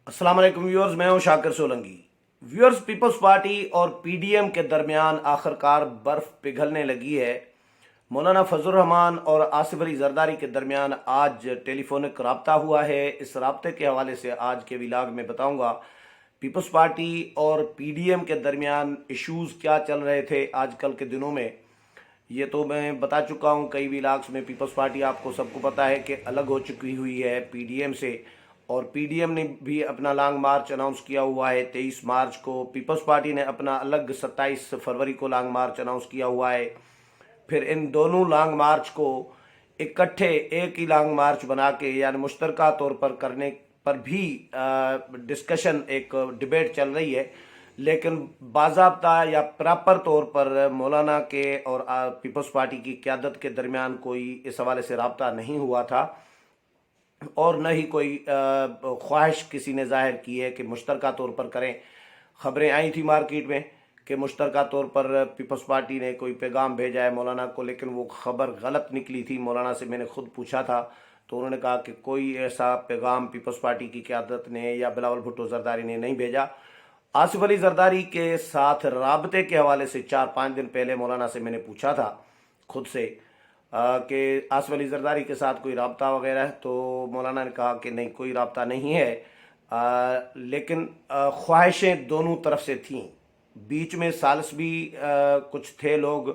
अस्सलाम वालेकुम व्यूअर्स, मैं हूं Shakir Solanki. Viewers, Peoples Party और पीडीएम के दरमियान आखिरकार बर्फ पिघलने लगी है। मौलाना फजल रहमान और आसिफ अली जरदारी के दरमियान आज टेलीफोनिक रब्ता हुआ है। इस रब्ते के हवाले से आज के विलाग में बताऊंगा पीपल्स पार्टी और पीडीएम के दरमियान इश्यूज क्या चल रहे थे आजकल के दिनों में। ये तो मैं बता चुका हूँ कई विलाग्स में। पीपल्स पार्टी आपको सबको पता है कि अलग हो चुकी हुई है पीडीएम से, और पीडीएम ने भी अपना लॉन्ग मार्च अनाउंस किया हुआ है 23 मार्च को। पीपल्स पार्टी ने अपना अलग 27 फरवरी को लॉन्ग मार्च अनाउंस किया हुआ है। फिर इन दोनों लॉन्ग मार्च को इकट्ठे एक ही लॉन्ग मार्च बना के यानी मुश्तरका तौर पर करने पर भी डिस्कशन, एक डिबेट चल रही है। लेकिन बाज़ाब्ता या प्रॉपर तौर पर मौलाना के और पीपल्स पार्टी की क़यादत के दरमियान कोई इस हवाले से रब्ता नहीं हुआ था, और न ही कोई ख्वाहिश किसी ने जाहिर की है कि मुश्तरका तौर पर करें। ख़बरें आई थी मार्केट में कि मुश्तरका तौर पर पीपल्स पार्टी ने कोई पैगाम भेजा है मौलाना को, लेकिन वो खबर गलत निकली थी। मौलाना से मैंने खुद पूछा था तो उन्होंने कहा कि कोई ऐसा पैगाम पीपल्स पार्टी की क़यादत ने या बिलावल भुट्टो जरदारी ने नहीं भेजा। आसिफ अली जरदारी के साथ राबते के हवाले से 4-5 दिन पहले मौलाना से मैंने पूछा था खुद से कि आसिफ अली जरदारी के साथ कोई राबता वगैरह है, तो मौलाना ने कहा कि नहीं, कोई राबता नहीं है। लेकिन ख्वाहिशें दोनों तरफ से थीं। बीच में सालिस भी कुछ थे लोग।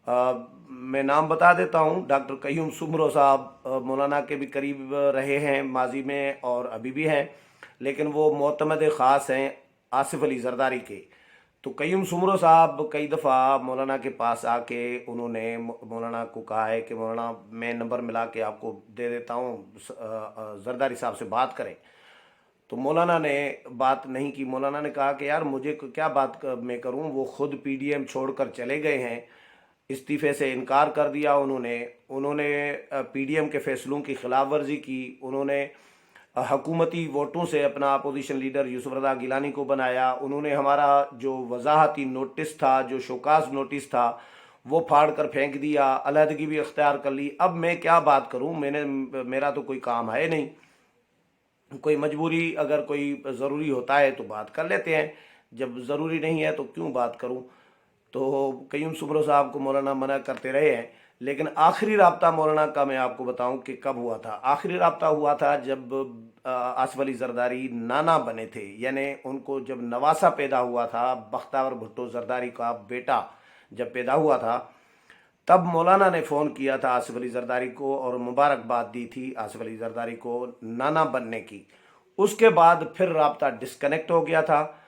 मैं नाम बता देता हूँ, डॉक्टर कयूम सुमरो साहब मौलाना के भी करीब रहे हैं माजी में और अभी भी हैं, लेकिन वो मोतमद ख़ास हैं आसिफ अली जरदारी के। तो कयूम सुमरो साहब कई दफ़ा मौलाना के पास आके उन्होंने मौलाना को कहा है कि मौलाना, मैं नंबर मिला के आपको दे देता हूँ, जरदारी साहब से बात करें। तो मौलाना ने बात नहीं की। मौलाना ने कहा कि यार मुझे क्या बात मैं करूँ, वो खुद पीडीएम छोड़कर चले गए हैं, इस्तीफ़े से इनकार कर दिया उन्होंने पीडीएम के फैसलों की खिलाफ वर्जी की। उन्होंने हकूमती वोटों से अपना अपोजिशन लीडर यूसुफ रज़ा गिलानी को बनाया। उन्होंने हमारा जो वजाहती नोटिस था, जो शोकास नोटिस था, वो फाड़ कर फेंक दिया, अलहदगी भी अख्तियार कर ली। अब मैं क्या बात करूं, मेरा तो कोई काम है नहीं। कोई मजबूरी, अगर कोई ज़रूरी होता है तो बात कर लेते हैं, जब ज़रूरी नहीं है तो क्यों बात करूं। तो कयूम सुमरो साहब को मौलाना मना करते रहे हैं। लेकिन आखिरी राब्ता मौलाना का मैं आपको बताऊं कि कब हुआ था। आखिरी राब्ता हुआ था जब आसिफ अली जरदारी नाना बने थे, यानी उनको जब नवासा पैदा हुआ था, बख्तावर भुट्टो जरदारी का बेटा जब पैदा हुआ था, तब मौलाना ने फ़ोन किया था आसिफ अली जरदारी को और मुबारकबाद दी थी आसिफ अली जरदारी को नाना बनने की। उसके बाद फिर राब्ता डिस्कनेक्ट हो गया था।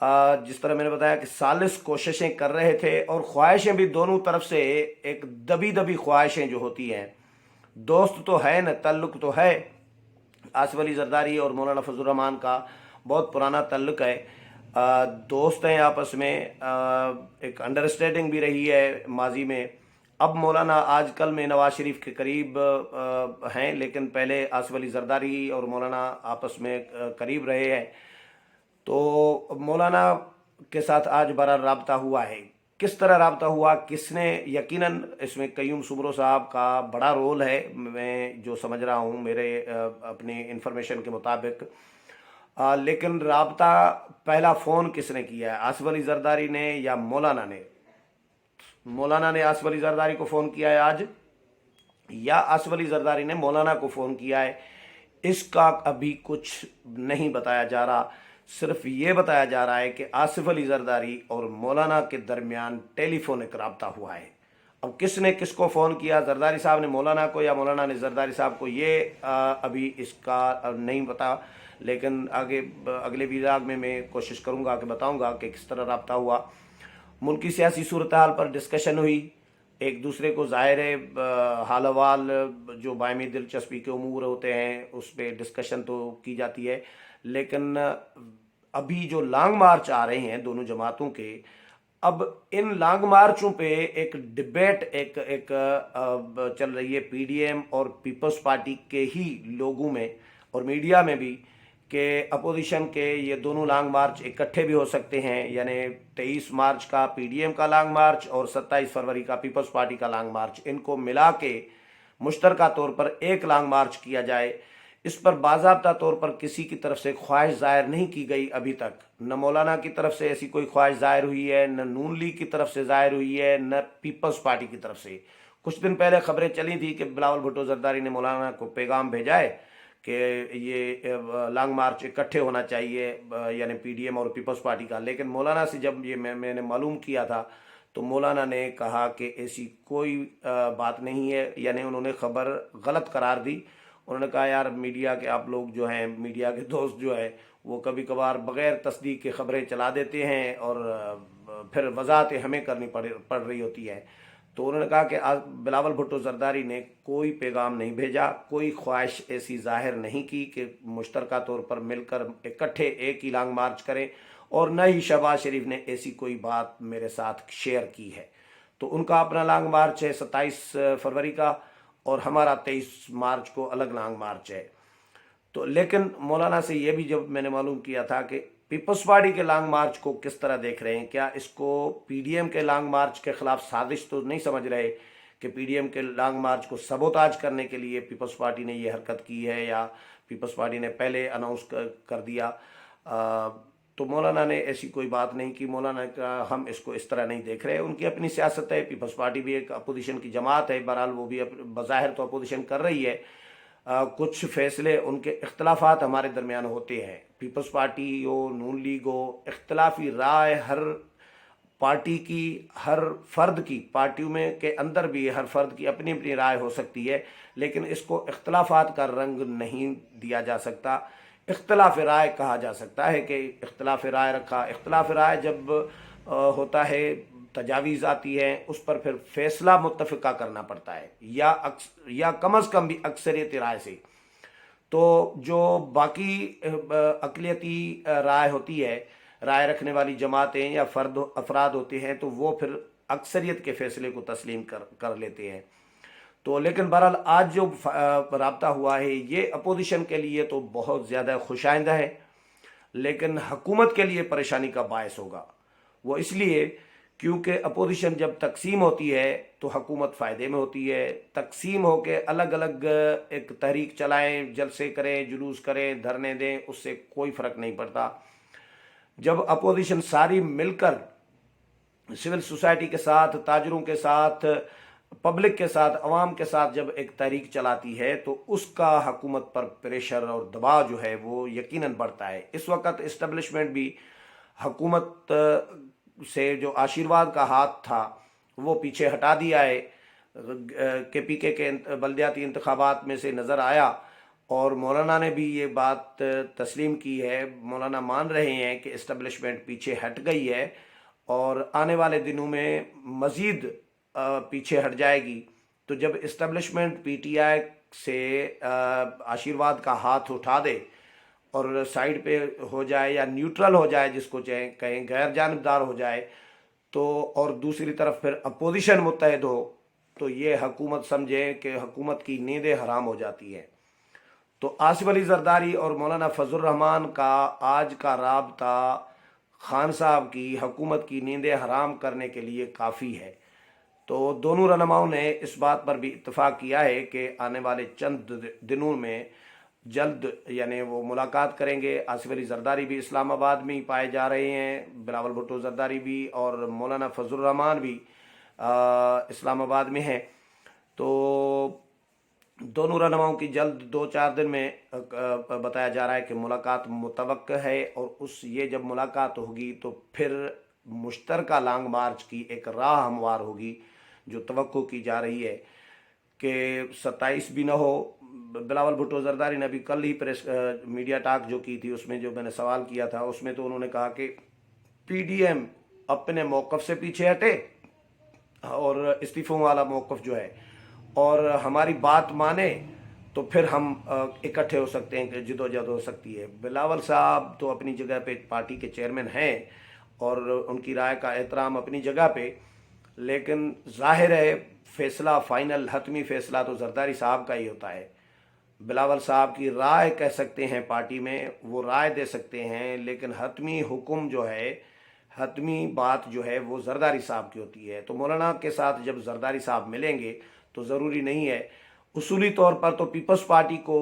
जिस तरह मैंने बताया कि सालिस कोशिशें कर रहे थे, और ख्वाहिशें भी दोनों तरफ से, एक दबी दबी ख्वाहिशें जो होती हैं। दोस्त तो है न, तल्लुक तो है। आसिफ अली जरदारी और मौलाना फजल रहमान का बहुत पुराना तल्लुक है, दोस्त हैं आपस में। एक अंडरस्टैंडिंग भी रही है माजी में। अब मौलाना आजकल में नवाज शरीफ के करीब हैं, लेकिन पहले आसिफ अली जरदारी और मौलाना आपस में करीब रहे हैं। तो मौलाना के साथ आज बड़ा राब्ता हुआ है। किस तरह राब्ता हुआ, किसने, यकीनन इसमें कयूम सुमरो साहब का बड़ा रोल है, मैं जो समझ रहा हूँ मेरे अपनी इन्फॉर्मेशन के मुताबिक। लेकिन राब्ता पहला फ़ोन किसने किया है, आसिफ अली जरदारी ने या मौलाना ने? मौलाना ने आसिफ अली जरदारी को फ़ोन किया है आज, या आसिफ अली जरदारी ने मौलाना को फ़ोन किया है? इसका अभी कुछ नहीं बताया जा रहा। सिर्फ ये बताया जा रहा है कि आसिफ अली जरदारी और मौलाना के दरमियान टेलीफोनिक रब्ता हुआ है। अब किसने किसको फ़ोन किया, जरदारी साहब ने मौलाना को या मौलाना ने जरदारी साहब को, ये अभी इसका नहीं पता। लेकिन आगे अगले विभाग में मैं कोशिश करूँगा कि बताऊँगा कि किस तरह रब्ता हुआ। मुल्की सियासी सूरत हाल पर डिस्कशन हुई, एक दूसरे को ज़ाहिर है हाल अहवाल जो बायमी दिलचस्पी के उमूर होते हैं उस पर डिस्कशन तो की जाती है। लेकिन अभी जो लॉन्ग मार्च आ रहे हैं दोनों जमातों के, अब इन लॉन्ग मार्चों पे एक डिबेट एक चल रही है पीडीएम और पीपल्स पार्टी के ही लोगों में और मीडिया में भी, कि अपोजिशन के ये दोनों लॉन्ग मार्च इकट्ठे भी हो सकते हैं। यानी 23 मार्च का पीडीएम का लॉन्ग मार्च और 27 फरवरी का पीपल्स पार्टी का लॉन्ग मार्च, इनको मिला के मुश्तरका तौर पर एक लॉन्ग मार्च किया जाए। اس پر باضابطہ طور پر کسی کی طرف سے خواہش ظاہر نہیں کی گئی ابھی تک، نہ مولانا کی طرف سے ایسی کوئی خواہش ظاہر ہوئی ہے، نہ نون لیگ کی طرف سے ظاہر ہوئی ہے، نہ پیپلز پارٹی کی طرف سے۔ کچھ دن پہلے خبریں چلی تھی کہ بلاول بھٹو زرداری نے مولانا کو پیغام بھیجا ہے کہ یہ لانگ مارچ اکٹھے ہونا چاہیے، یعنی پی ڈی ایم اور پیپلز پارٹی کا، لیکن مولانا سے جب یہ میں نے معلوم کیا تھا تو مولانا نے کہا کہ ایسی کوئی بات نہیں ہے، یعنی انہوں نے خبر غلط قرار دی۔ انہوں نے کہا یار میڈیا کے آپ لوگ جو ہیں، میڈیا کے دوست جو ہے وہ کبھی کبھار بغیر تصدیق کے خبریں چلا دیتے ہیں اور پھر وضاحتیں ہمیں کرنی پڑ رہی ہوتی ہے۔ تو انہوں نے کہا کہ بلاول بھٹو زرداری نے کوئی پیغام نہیں بھیجا، کوئی خواہش ایسی ظاہر نہیں کی کہ مشترکہ طور پر مل کر اکٹھے ایک ہی لانگ مارچ کریں، اور نہ ہی شہباز شریف نے ایسی کوئی بات میرے ساتھ شیئر کی ہے۔ تو ان کا اپنا لانگ مارچ ہے 27 فروری کا، اور ہمارا 23 مارچ کو الگ لانگ مارچ ہے۔ تو لیکن مولانا سے یہ بھی جب میں نے معلوم کیا تھا کہ پیپلز پارٹی کے لانگ مارچ کو کس طرح دیکھ رہے ہیں، کیا اس کو پی ڈی ایم کے لانگ مارچ کے خلاف سازش تو نہیں سمجھ رہے کہ پی ڈی ایم کے لانگ مارچ کو سبوتاج کرنے کے لیے پیپلز پارٹی نے یہ حرکت کی ہے، یا پیپلز پارٹی نے پہلے اناؤنس کر دیا؟ تو مولانا نے ایسی کوئی بات نہیں کی۔ مولانا نے کہا ہم اس کو اس طرح نہیں دیکھ رہے، ان کی اپنی سیاست ہے، پیپلز پارٹی بھی ایک اپوزیشن کی جماعت ہے، بہرحال وہ بھی بظاہر تو اپوزیشن کر رہی ہے۔ کچھ فیصلے ان کے اختلافات ہمارے درمیان ہوتے ہیں، پیپلز پارٹی ہو، نون لیگ ہو، اختلافی رائے ہر پارٹی کی، ہر فرد کی، پارٹیوں میں کے اندر بھی ہر فرد کی اپنی اپنی رائے ہو سکتی ہے، لیکن اس کو اختلافات کا رنگ نہیں دیا جا سکتا۔ اختلاف رائے کہا جا سکتا ہے کہ اختلاف رائے رکھا۔ اختلاف رائے جب ہوتا ہے، تجاویز آتی ہے، اس پر پھر فیصلہ متفقہ کرنا پڑتا ہے، یا کم از کم بھی اکثریت رائے سے۔ تو جو باقی اقلیتی رائے ہوتی ہے، رائے رکھنے والی جماعتیں یا افراد ہوتے ہیں، تو وہ پھر اکثریت کے فیصلے کو تسلیم کر لیتے ہیں۔ تو لیکن بہرحال آج جو رابطہ ہوا ہے یہ اپوزیشن کے لیے تو بہت زیادہ خوش آئندہ ہے، لیکن حکومت کے لیے پریشانی کا باعث ہوگا۔ وہ اس لیے کیونکہ اپوزیشن جب تقسیم ہوتی ہے تو حکومت فائدے میں ہوتی ہے۔ تقسیم ہو کے الگ الگ ایک تحریک چلائیں، جلسے کریں، جلوس کریں، دھرنے دیں، اس سے کوئی فرق نہیں پڑتا۔ جب اپوزیشن ساری مل کر سول سوسائٹی کے ساتھ، تاجروں کے ساتھ، پبلک کے ساتھ، عوام کے ساتھ جب ایک تحریک چلاتی ہے تو اس کا حکومت پر پریشر اور دباؤ جو ہے وہ یقیناً بڑھتا ہے۔ اس وقت اسٹیبلشمنٹ بھی حکومت سے جو آشیرواد کا ہاتھ تھا وہ پیچھے ہٹا دیا ہے۔ کے پی کے بلدیاتی انتخابات میں سے نظر آیا، اور مولانا نے بھی یہ بات تسلیم کی ہے۔ مولانا مان رہے ہیں کہ اسٹیبلشمنٹ پیچھے ہٹ گئی ہے، اور آنے والے دنوں میں مزید پیچھے ہٹ جائے گی۔ تو جب اسٹیبلشمنٹ پی ٹی آئی سے آشیرواد کا ہاتھ اٹھا دے اور سائیڈ پہ ہو جائے یا نیوٹرل ہو جائے، جس کو کہیں غیر جانبدار ہو جائے، تو اور دوسری طرف پھر اپوزیشن متحد ہو، تو یہ حکومت سمجھے کہ حکومت کی نیندیں حرام ہو جاتی ہیں۔ تو آصف علی زرداری اور مولانا فضل الرحمان کا آج کا رابطہ خان صاحب کی حکومت کی نیندیں حرام کرنے کے لیے کافی ہے۔ تو دونوں رہنماؤں نے اس بات پر بھی اتفاق کیا ہے کہ آنے والے چند دنوں میں جلد یعنی وہ ملاقات کریں گے۔ آصف علی زرداری بھی اسلام آباد میں ہی پائے جا رہے ہیں، بلاول بھٹو زرداری بھی، اور مولانا فضل الرحمان بھی اسلام آباد میں ہیں۔ تو دونوں رہنماؤں کی جلد 2-4 دن میں بتایا جا رہا ہے کہ ملاقات متوقع ہے، اور یہ جب ملاقات ہوگی تو پھر مشترکہ لانگ مارچ کی ایک راہ ہموار ہوگی، جو توقع کی جا رہی ہے کہ 27 بھی نہ ہو۔ بلاول بھٹو زرداری نے ابھی کل ہی پریس میڈیا ٹاک جو کی تھی، اس میں جو میں نے سوال کیا تھا، اس میں تو انہوں نے کہا کہ پی ڈی ایم اپنے موقف سے پیچھے ہٹے اور استعفوں والا موقف جو ہے، اور ہماری بات مانے تو پھر ہم اکٹھے ہو سکتے ہیں، کہ جدوجہد ہو سکتی ہے۔ بلاول صاحب تو اپنی جگہ پہ پارٹی کے چیئرمین ہیں اور ان کی رائے کا احترام اپنی جگہ پہ، لیکن ظاہر ہے فیصلہ فائنل حتمی فیصلہ تو زرداری صاحب کا ہی ہوتا ہے۔ بلاول صاحب کی رائے کہہ سکتے ہیں، پارٹی میں وہ رائے دے سکتے ہیں، لیکن حتمی حکم جو ہے، حتمی بات جو ہے وہ زرداری صاحب کی ہوتی ہے۔ تو مولانا کے ساتھ جب زرداری صاحب ملیں گے تو ضروری نہیں ہے، اصولی طور پر تو پیپلز پارٹی کو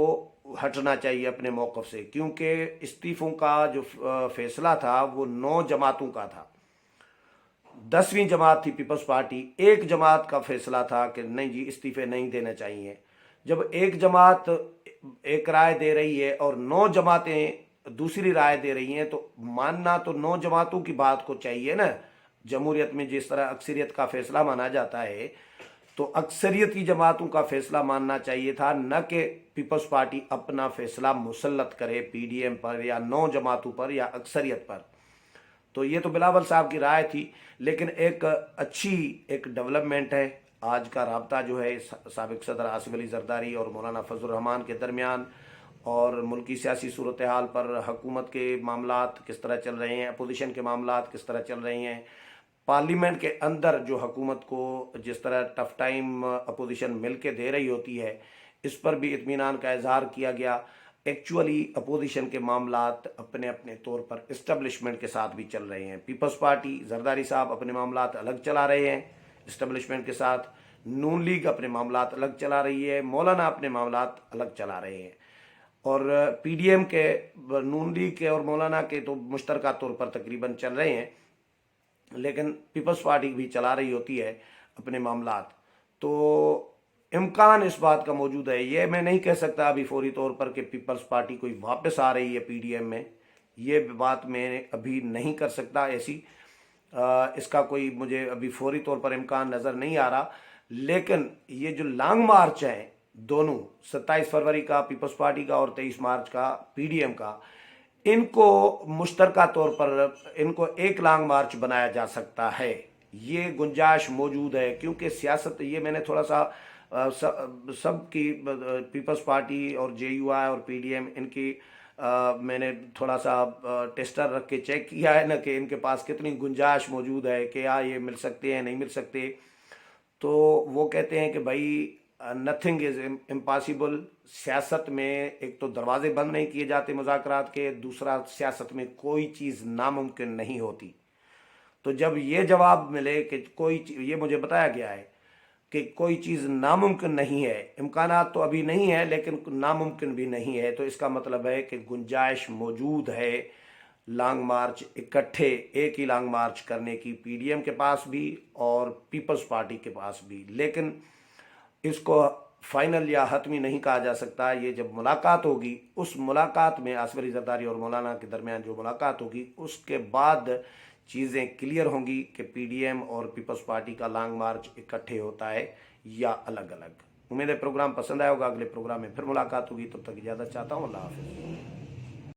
हटना चाहिए अपने मौक़िफ़ से, क्योंकि इस्तीफ़ों का जो फैसला था वो 9 जमातों का था। 10वीं जमात थी पीपल्स पार्टी, एक जमात का फैसला था कि नहीं जी इस्तीफ़े नहीं देने चाहिए। जब एक जमात एक राय दे रही है और 9 जमातें दूसरी राय दे रही हैं, तो मानना तो 9 जमातों की बात को चाहिए ना। जमहूरियत में जिस तरह अक्सरियत का फैसला माना जाता है, तो अक्सरियती जमातों का फैसला मानना चाहिए था, न कि पीपल्स पार्टी अपना फैसला मुसल्लत करे पीडीएम पर या 9 जमातों पर या अक्सरियत पर। तो ये तो बिलावल साहब की राय थी, लेकिन एक अच्छी एक डेवलपमेंट है। आज का राब्ता जो है साबिक सदर आसिफ अली जरदारी और मौलाना फजल रहमान के दरमियान, और मुल्की सियासी सूरत हाल पर हुकूमत के मामलात किस तरह चल रहे हैं, अपोजिशन के मामलात किस तरह चल रहे हैं, पार्लियामेंट के अंदर जो हुकूमत को जिस तरह टफ टाइम अपोजिशन मिल के दे रही होती है, इस पर भी इत्मीनान का इजहार किया गया। एक्चुअली अपोजिशन के मामलात अपने अपने तौर पर इस्टबलिशमेंट के साथ भी चल रहे हैं। पीपल्स पार्टी जरदारी साहब अपने मामलात अलग चला रहे हैं इस्टबलिशमेंट के साथ, नून लीग अपने मामलात अलग चला रही है, मौलाना अपने मामलात अलग चला रहे हैं, और पीडीएम के, नून लीग के और मौलाना के तो मुश्तरका तौर पर तकरीबन चल रहे हैं, लेकिन पीपल्स पार्टी भी चला रही होती है अपने मामलात। तो इम्कान इस बात का मौजूद है, ये मैं नहीं कह सकता अभी फौरी तौर पर कि पीपल्स पार्टी कोई वापस आ रही है पीडीएम में, ये बात मैं अभी नहीं कर सकता ऐसी। इसका कोई मुझे अभी फौरी तौर पर इम्कान नज़र नहीं आ रहा। लेकिन ये जो लॉन्ग मार्च है दोनों, 27 फरवरी का पीपल्स पार्टी का और 23 मार्च का पीडीएम का, इनको मुश्तरका तौर पर इनको एक लॉन्ग मार्च बनाया जा सकता है, ये गुंजाइश मौजूद है। क्योंकि सियासत, ये मैंने थोड़ा सा सब की पीपल्स पार्टी और जेयूआई और पीडीएम इनकी मैंने थोड़ा सा टेस्टर रख के चेक किया है ना, कि इनके पास कितनी गुंजाइश मौजूद है कि ये मिल सकते हैं नहीं मिल सकते। तो वो कहते हैं कि भाई नथिंग इज इम्पॉसिबल। सियासत में एक तो दरवाजे बंद नहीं किए जाते मुज़ाकरात के, दूसरा सियासत में कोई चीज़ नामुमकिन नहीं होती। तो जब ये जवाब मिले कि ये मुझे बताया गया है कि कोई चीज़ नामुमकिन नहीं है, इम्कानात तो अभी नहीं है लेकिन नामुमकिन भी नहीं है, तो इसका मतलब है कि गुंजाइश मौजूद है लॉन्ग मार्च इकट्ठे एक ही लॉन्ग मार्च करने की, पीडीएम के पास भी और पीपल्स पार्टी के पास भी। लेकिन इसको फाइनल या हतमी नहीं कहा जा सकता। ये जब मुलाकात होगी, उस मुलाकात में आसिफ अली जरदारी और मौलाना के दरमियान जो मुलाकात होगी, उसके बाद चीज़ें क्लियर होंगी कि पीडीएम और पीपल्स पार्टी का लॉन्ग मार्च इकट्ठे होता है या अलग अलग। उम्मीद है प्रोग्राम पसंद आया होगा। अगले प्रोग्राम में फिर मुलाकात होगी, तब तक इजाज़त चाहता हूँ। अल्लाह हाफ़िज़।